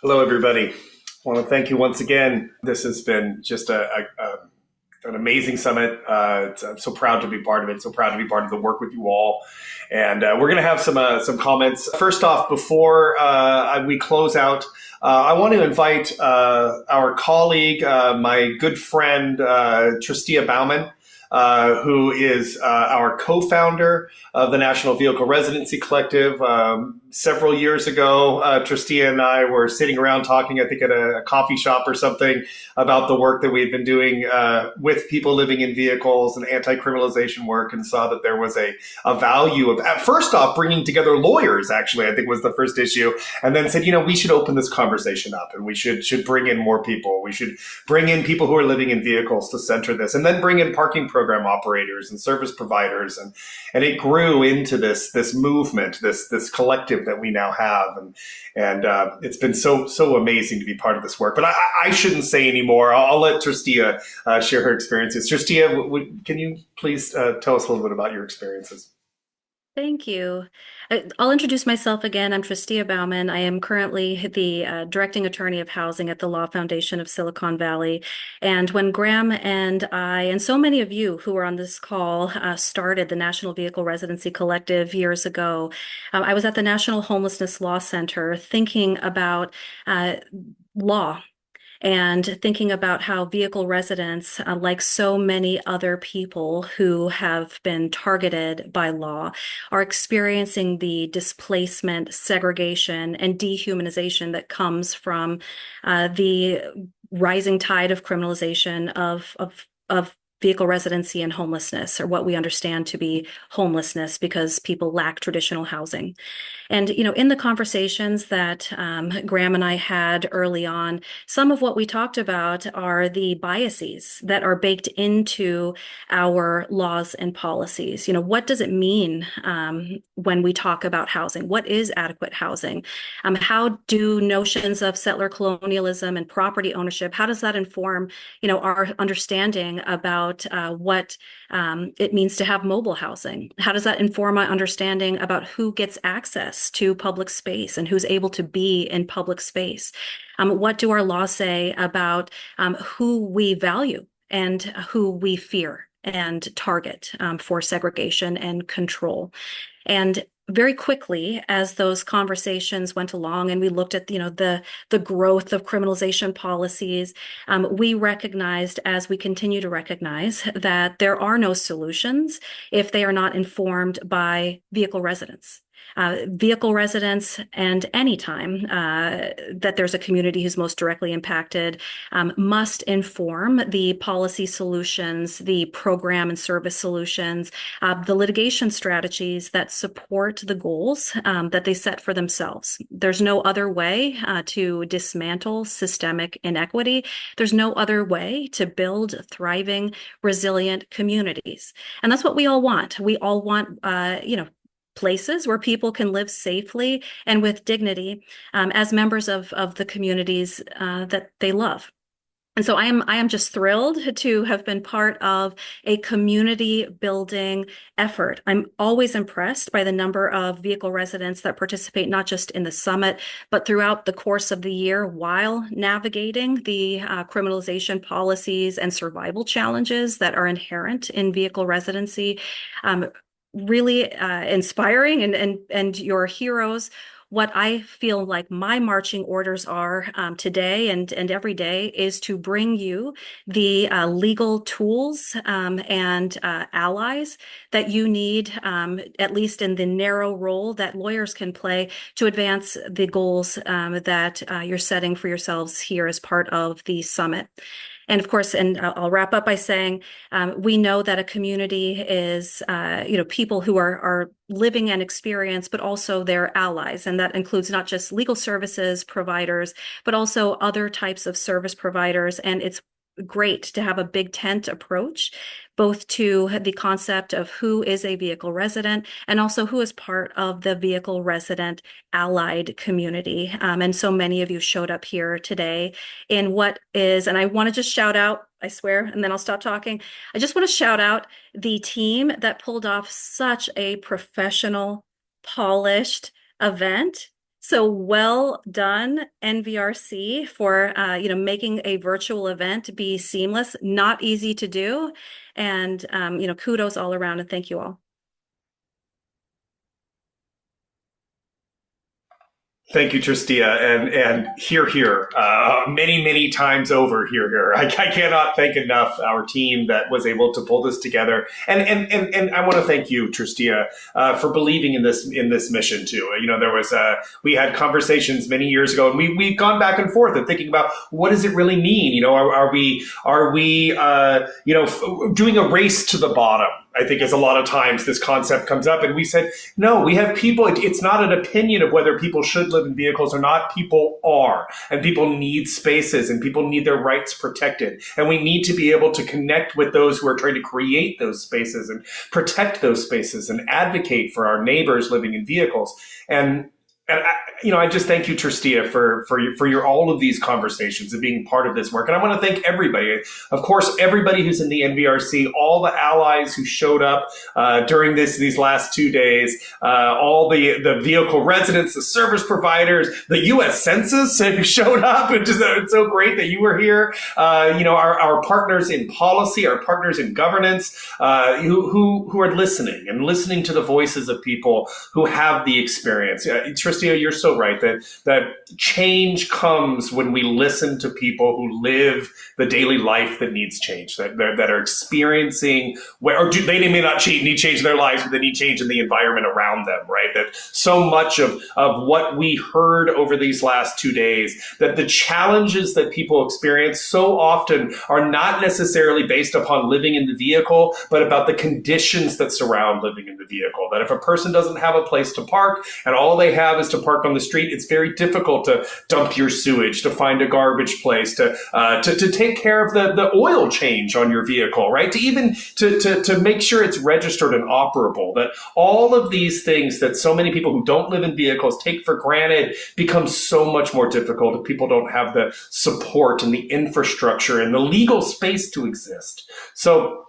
Hello, everybody. I want to thank you once again. This has been just an amazing summit. I'm so proud to be part of it. So proud to be part of the work with you all. And we're going to have some comments. First off, before we close out, I want to invite our colleague, my good friend, Tristia Bauman, who is our co-founder of the National Vehicle Residency Collective. Several years ago, Tristia and I were sitting around talking, I think at a coffee shop or something, about the work that we had been doing with people living in vehicles and anti-criminalization work, and saw that there was a value of, first off, bringing together lawyers, actually, I think was the first issue, and then said, we should open this conversation up and we should bring in more people. We should bring in people who are living in vehicles to center this, and then bring in parking program operators and service providers. And it grew into this movement, this collective that we now have. And it's been so amazing to be part of this work. But I shouldn't say any more. I'll let Tristia share her experiences. Tristia, can you please tell us a little bit about your experiences? Thank you. I'll introduce myself again. I'm Tristia Bauman. I am currently the directing attorney of housing at the Law Foundation of Silicon Valley. And when Graham and I, and so many of you who are on this call, started the National Vehicle Residency Collective years ago, I was at the National Homelessness Law Center thinking about law and thinking about how vehicle residents, like so many other people who have been targeted by law, are experiencing the displacement, segregation, and dehumanization that comes from the rising tide of criminalization of vehicle residency and homelessness, or what we understand to be homelessness, because people lack traditional housing. And, in the conversations that Graham and I had early on, some of what we talked about are the biases that are baked into our laws and policies. What does it mean when we talk about housing? What is adequate housing? How do notions of settler colonialism and property ownership, how does that inform, our understanding about what it means to have mobile housing? How does that inform our understanding about who gets access to public space and who's able to be in public space? What do our laws say about who we value and who we fear and target for segregation and control? And very quickly, as those conversations went along and we looked at the growth of criminalization policies, we recognized, as we continue to recognize, that there are no solutions if they are not informed by vehicle residents. Vehicle residents, and anytime that there's a community who's most directly impacted, must inform the policy solutions, the program and service solutions, the litigation strategies that support the goals that they set for themselves. There's no other way to dismantle systemic inequity. There's no other way to build thriving, resilient communities. And that's what we all want. We all want, places where people can live safely and with dignity as members of the communities that they love. And so I am just thrilled to have been part of a community building effort. I'm always impressed by the number of vehicle residents that participate, not just in the summit, but throughout the course of the year while navigating the criminalization policies and survival challenges that are inherent in vehicle residency. Really inspiring, and your heroes. What I feel like my marching orders are today and every day is to bring you the legal tools and allies that you need, at least in the narrow role that lawyers can play to advance the goals that you're setting for yourselves here as part of the summit. And of course, and I'll wrap up by saying, we know that a community is, people who are living an experience, but also their allies. And that includes not just legal services providers, but also other types of service providers. And it's great to have a big tent approach, both to the concept of who is a vehicle resident and also who is part of the vehicle resident allied community. And so many of you showed up here today in what is, and I want to just shout out, I swear, and then I'll stop talking. I just want to shout out the team that pulled off such a professional, polished event. So well done, NVRC, for making a virtual event be seamless. Not easy to do, and kudos all around, and thank you all. Thank you, Tristia, and here, many times over, here. I cannot thank enough our team that was able to pull this together, and I want to thank you, Tristia, for believing in this mission too. We had conversations many years ago, and we've gone back and forth and thinking about what does it really mean. Are we doing a race to the bottom? I think as a lot of times this concept comes up, and we said, no, we have people. It's not an opinion of whether people should live in vehicles or not. People are, and people need spaces, and people need their rights protected. And we need to be able to connect with those who are trying to create those spaces and protect those spaces and advocate for our neighbors living in vehicles. And I just thank you, Tristia, for your all of these conversations and being part of this work. And I want to thank everybody, of course, everybody who's in the NVRC, all the allies who showed up during these last 2 days, all the vehicle residents, the service providers, the U.S. Census who showed up, which is it's so great that you were here. Our partners in policy, our partners in governance, who are listening to the voices of people who have the experience. Tristia, you're so right that change comes when we listen to people who live the daily life that needs change, that are experiencing, they may not need change in their lives, but they need change in the environment around them, right? That so much of what we heard over these last 2 days, that the challenges that people experience so often are not necessarily based upon living in the vehicle, but about the conditions that surround living in the vehicle. That if a person doesn't have a place to park and all they have is to park on the street, it's very difficult to dump your sewage, to find a garbage place, to take care of the oil change on your vehicle, right? To make sure it's registered and operable. That all of these things that so many people who don't live in vehicles take for granted become so much more difficult if people don't have the support and the infrastructure and the legal space to exist. So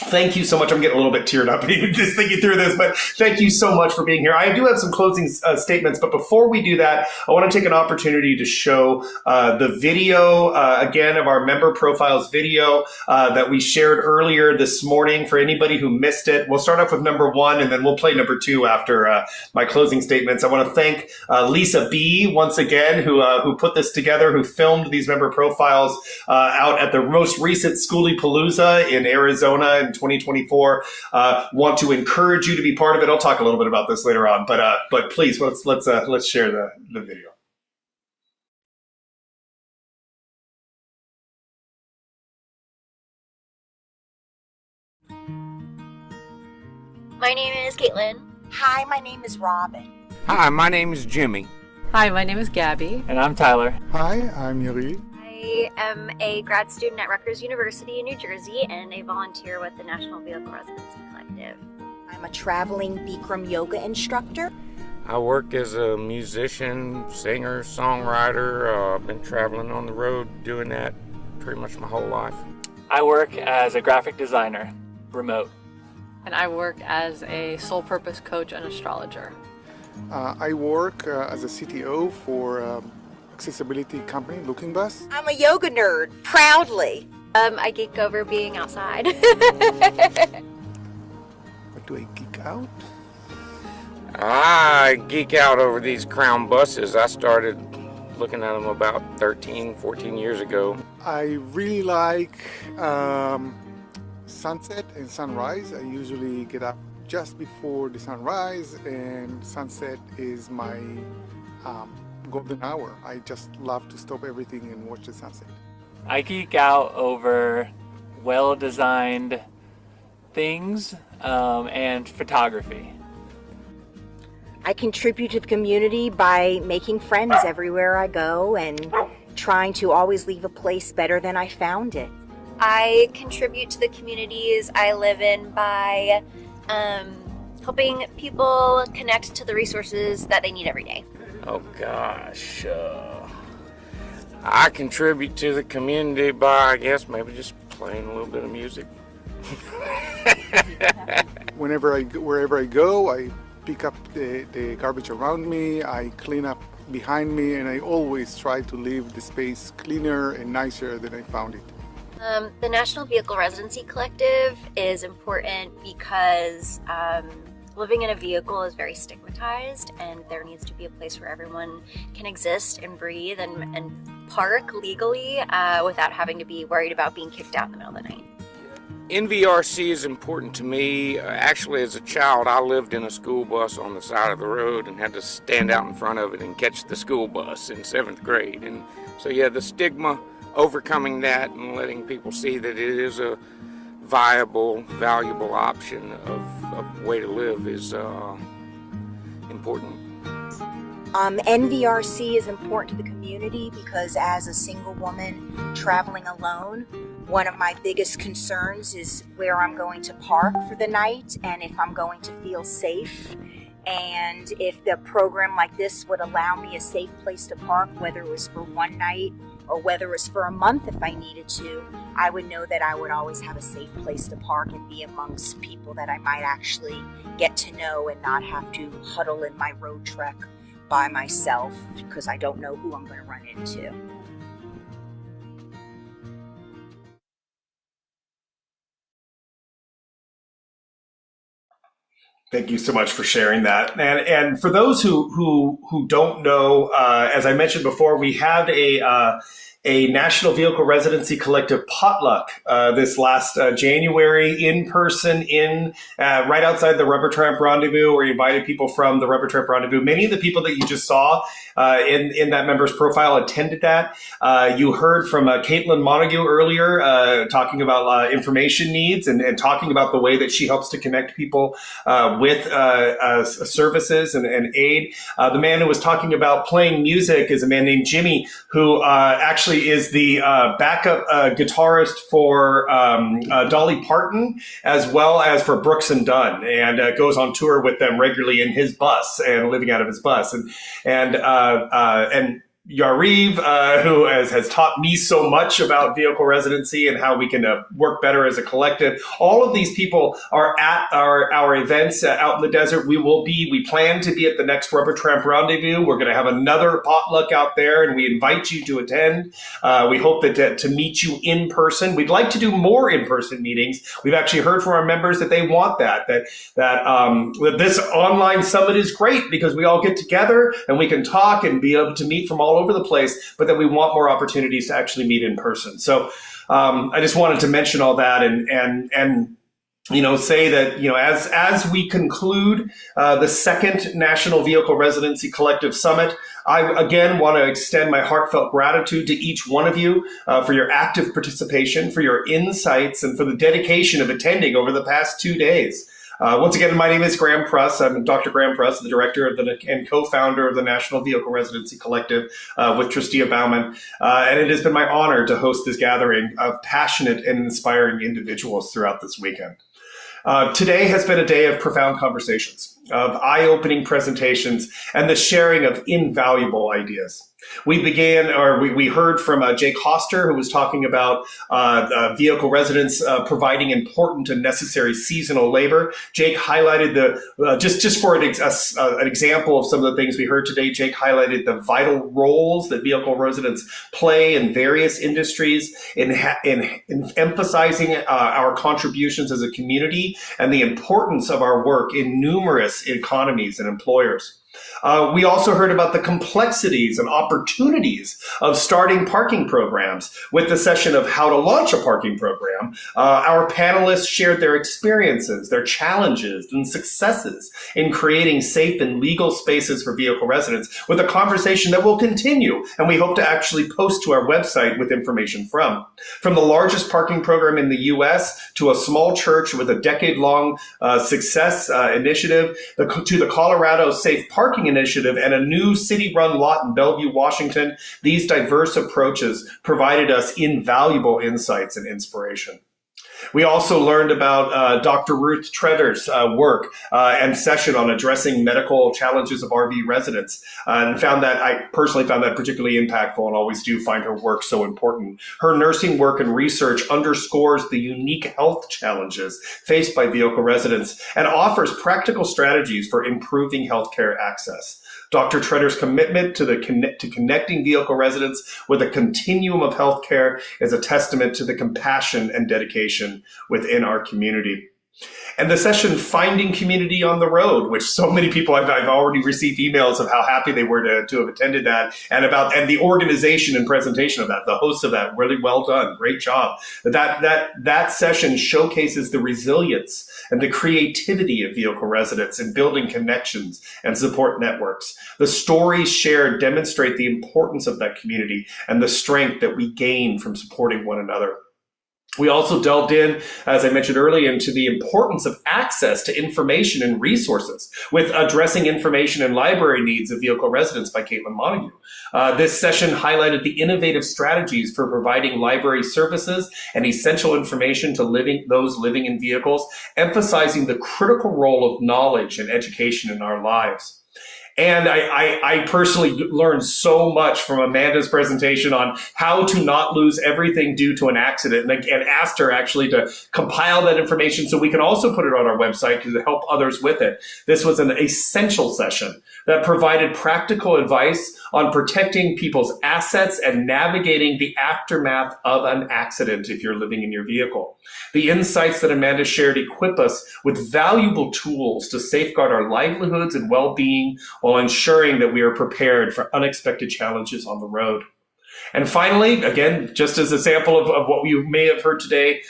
thank you so much. I'm getting a little bit teared up just thinking through this, but thank you so much for being here. I do have some closing statements, but before we do that, I want to take an opportunity to show the video again of our member profiles video that we shared earlier this morning for anybody who missed it. We'll start off with number 1, and then we'll play number 2 after my closing statements. I want to thank Lisa B. once again, who put this together, who filmed these member profiles out at the most recent Schoolie-Palooza in Arizona in 2024. Want to encourage you to be part of it. I'll talk a little bit about this later on, but please let's share the video. My name is Caitlin. Hi, my name is Robin. Hi, my name is Jimmy. Hi, my name is Gabby. And I'm Tyler. Hi, I'm Yuri. I am a grad student at Rutgers University in New Jersey and a volunteer with the National Vehicle Residency Collective. I'm a traveling Bikram yoga instructor. I work as a musician, singer, songwriter. I've been traveling on the road doing that pretty much my whole life. I work as a graphic designer, remote. And I work as a sole purpose coach and astrologer. I work as a CTO for accessibility company, Looking Bus. I'm a yoga nerd, proudly. I geek over being outside. What do I geek out? I geek out over these Crown buses. I started looking at them about 13, 14 years ago. I really like sunset and sunrise. I usually get up just before the sunrise, and sunset is my golden hour. I just love to stop everything and watch the sunset. I geek out over well-designed things and photography. I contribute to the community by making friends everywhere I go and trying to always leave a place better than I found it. I contribute to the communities I live in by helping people connect to the resources that they need every day. Oh gosh. I contribute to the community by, I guess, maybe just playing a little bit of music. Wherever I go, I pick up the garbage around me. I clean up behind me, and I always try to leave the space cleaner and nicer than I found it. The National Vehicle Residency Collective is important because living in a vehicle is very stigmatized, and there needs to be a place where everyone can exist and breathe and park legally without having to be worried about being kicked out in the middle of the night. NVRC is important to me. Actually, as a child, I lived in a school bus on the side of the road and had to stand out in front of it and catch the school bus in 7th grade. And so, yeah, the stigma, overcoming that and letting people see that it is a viable, valuable option of a way to live is important. NVRC is important to the community because as a single woman traveling alone, one of my biggest concerns is where I'm going to park for the night and if I'm going to feel safe. And if the program like this would allow me a safe place to park, whether it was for one night or whether it was for a month if I needed to, I would know that I would always have a safe place to park and be amongst people that I might actually get to know and not have to huddle in my road trek by myself because I don't know who I'm going to run into. Thank you so much for sharing that. And for those who don't know, as I mentioned before, we had a National Vehicle Residency Collective potluck this last January in person right outside the Rubber Tramp Rendezvous, where we invited people from the Rubber Tramp Rendezvous. Many of the people that you just saw in that member's profile attended that. You heard from Caitlin Montague earlier talking about information needs and talking about the way that she helps to connect people with services and aid. The man who was talking about playing music is a man named Jimmy, who actually is the backup guitarist for Dolly Parton, as well as for Brooks and Dunn, and goes on tour with them regularly in his bus and living out of his bus. And Yariv, who has taught me so much about vehicle residency and how we can work better as a collective. All of these people are at our events out in the desert. We plan to be at the next Rubber Tramp Rendezvous. We're going to have another potluck out there, and we invite you to attend. We hope that to meet you in person. We'd like to do more in-person meetings. We've actually heard from our members that they want that this online summit is great because we all get together and we can talk and be able to meet from all over the place, but that we want more opportunities to actually meet in person. So I just wanted to mention all that and say that, as we conclude the second National Vehicle Residency Collective Summit, I again want to extend my heartfelt gratitude to each one of you for your active participation, for your insights, and for the dedication of attending over the past 2 days. Once again, my name is Graham Pruss. I'm Dr. Graham Pruss, the director and co-founder of the National Vehicle Residency Collective with Tristia Bauman. And it has been my honor to host this gathering of passionate and inspiring individuals throughout this weekend. Today has been a day of profound conversations, of eye-opening presentations, and the sharing of invaluable ideas. We heard from Jake Hoster, who was talking about vehicle residents providing important and necessary seasonal labor. Jake highlighted just for an example of some of the things we heard today, Jake highlighted the vital roles that vehicle residents play in various industries in emphasizing our contributions as a community and the importance of our work in numerous economies and employers. We also heard about the complexities and opportunities of starting parking programs with the session of how to launch a parking program. Our panelists shared their experiences, their challenges, and successes in creating safe and legal spaces for vehicle residents with a conversation that will continue, and we hope to actually post to our website with information from. From the largest parking program in the U.S. to a small church with a decade-long success initiative, to the Colorado Safe Parking Initiative and a new city-run lot in Bellevue, Washington, these diverse approaches provided us invaluable insights and inspiration. We also learned about Dr. Ruth Tredder's work and session on addressing medical challenges of RV residents, and I personally found that particularly impactful and always do find her work so important. Her nursing work and research underscores the unique health challenges faced by vehicle residents and offers practical strategies for improving healthcare access. Dr. Tretter's commitment to connecting vehicle residents with a continuum of healthcare is a testament to the compassion and dedication within our community. And the session, Finding Community on the Road, which so many people, I've already received emails of how happy they were to have attended that, and the organization and presentation of that, the hosts of that, really well done, great job. That session showcases the resilience and the creativity of vehicle residents in building connections and support networks. The stories shared demonstrate the importance of that community and the strength that we gain from supporting one another. We also delved in, as I mentioned earlier, into the importance of access to information and resources with Addressing Information and Library Needs of Vehicle Residents by Caitlin Montague. This session highlighted the innovative strategies for providing library services and essential information to those living in vehicles, emphasizing the critical role of knowledge and education in our lives. And I personally learned so much from Amanda's presentation on how to not lose everything due to an accident, and asked her actually to compile that information so we can also put it on our website to help others with it. This was an essential session that provided practical advice on protecting people's assets and navigating the aftermath of an accident if you're living in your vehicle. The insights that Amanda shared equip us with valuable tools to safeguard our livelihoods and well-being while ensuring that we are prepared for unexpected challenges on the road. And finally, again, just as a sample of what you may have heard today,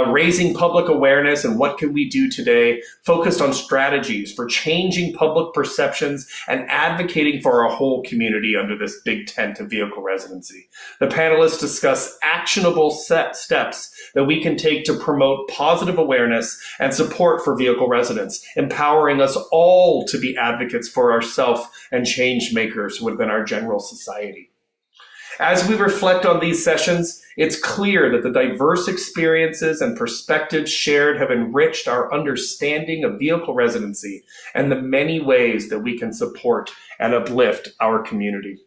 raising public awareness and what can we do today, focused on strategies for changing public perceptions and advocating for our whole community under this big tent of vehicle residency. The panelists discuss actionable steps that we can take to promote positive awareness and support for vehicle residents, empowering us all to be advocates for ourselves and change makers within our general society. As we reflect on these sessions, it's clear that the diverse experiences and perspectives shared have enriched our understanding of vehicle residency and the many ways that we can support and uplift our community.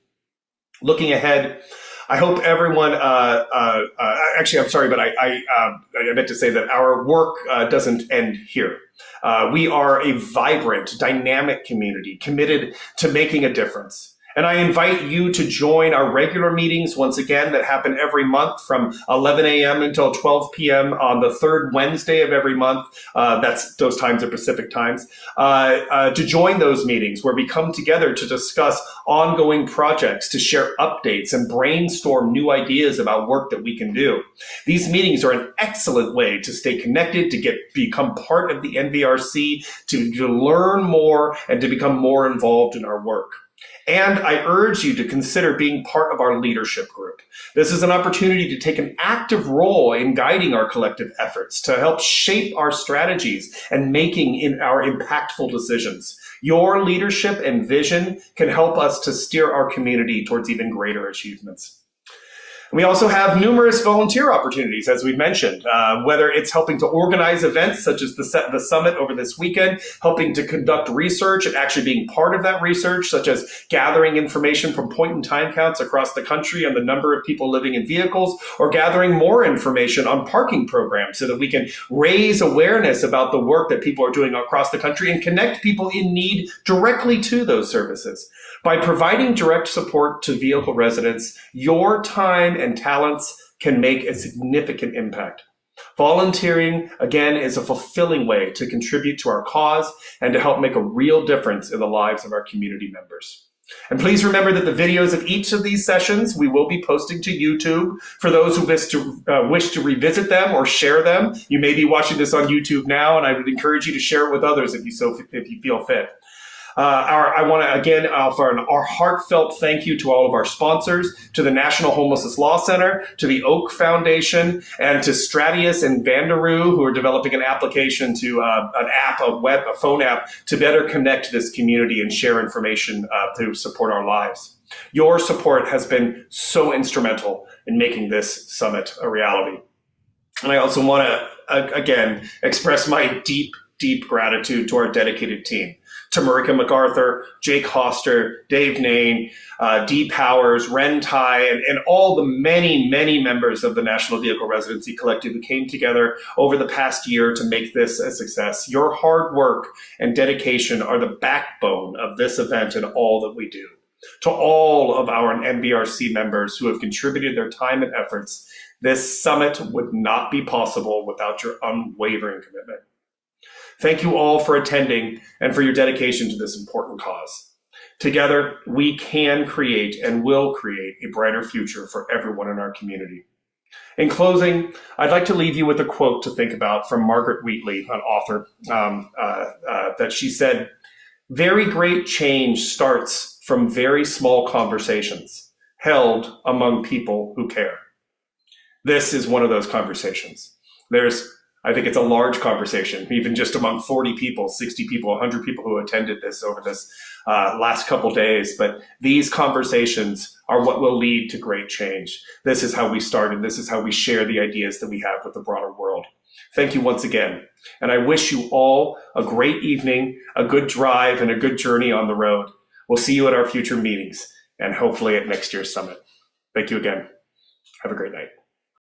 Looking ahead, I hope everyone, actually, I'm sorry, but I meant to say that our work doesn't end here. We are a vibrant, dynamic community committed to making a difference. And I invite you to join our regular meetings once again that happen every month from 11 a.m. until 12 p.m. on the third Wednesday of every month. Those times are Pacific times. To join those meetings where we come together to discuss ongoing projects, to share updates and brainstorm new ideas about work that we can do. These meetings are an excellent way to stay connected, to become part of the NVRC, to learn more and to become more involved in our work. And I urge you to consider being part of our leadership group. This is an opportunity to take an active role in guiding our collective efforts to help shape our strategies and making our impactful decisions. Your leadership and vision can help us to steer our community towards even greater achievements. We also have numerous volunteer opportunities, as we've mentioned, whether it's helping to organize events such as the summit over this weekend, helping to conduct research and actually being part of that research, such as gathering information from point-in-time counts across the country on the number of people living in vehicles, or gathering more information on parking programs so that we can raise awareness about the work that people are doing across the country and connect people in need directly to those services. By providing direct support to vehicle residents, your time and talents can make a significant impact. Volunteering, again, is a fulfilling way to contribute to our cause and to help make a real difference in the lives of our community members. And please remember that the videos of each of these sessions we will be posting to YouTube. For those who wish to revisit them or share them, you may be watching this on YouTube now, and I would encourage you to share it with others if you feel fit. I want to again offer our heartfelt thank you to all of our sponsors, to the National Homelessness Law Center, to the Oak Foundation, and to Stratius and Vanderoo, who are developing an application to a phone app to better connect this community and share information to support our lives. Your support has been so instrumental in making this summit a reality. And I also want to, again, express my deep gratitude to our dedicated team. to Marika MacArthur, Jake Hoster, Dave Nain, Dee Powers, Ren Tai, and all the many, many members of the National Vehicle Residency Collective who came together over the past year to make this a success. Your hard work and dedication are the backbone of this event and all that we do. To all of our NVRC members who have contributed their time and efforts, this summit would not be possible without your unwavering commitment. Thank you all for attending and for your dedication to this important cause. Together, we can create and will create a brighter future for everyone in our community. In closing, I'd like to leave you with a quote to think about from Margaret Wheatley, an author, that she said, "Very great change starts from very small conversations held among people who care." This is one of those conversations. I think it's a large conversation, even just among 40 people, 60 people, 100 people who attended this over this last couple days. But these conversations are what will lead to great change. This is how we started. This is how we share the ideas that we have with the broader world. Thank you once again. And I wish you all a great evening, a good drive, and a good journey on the road. We'll see you at our future meetings and hopefully at next year's summit. Thank you again. Have a great night.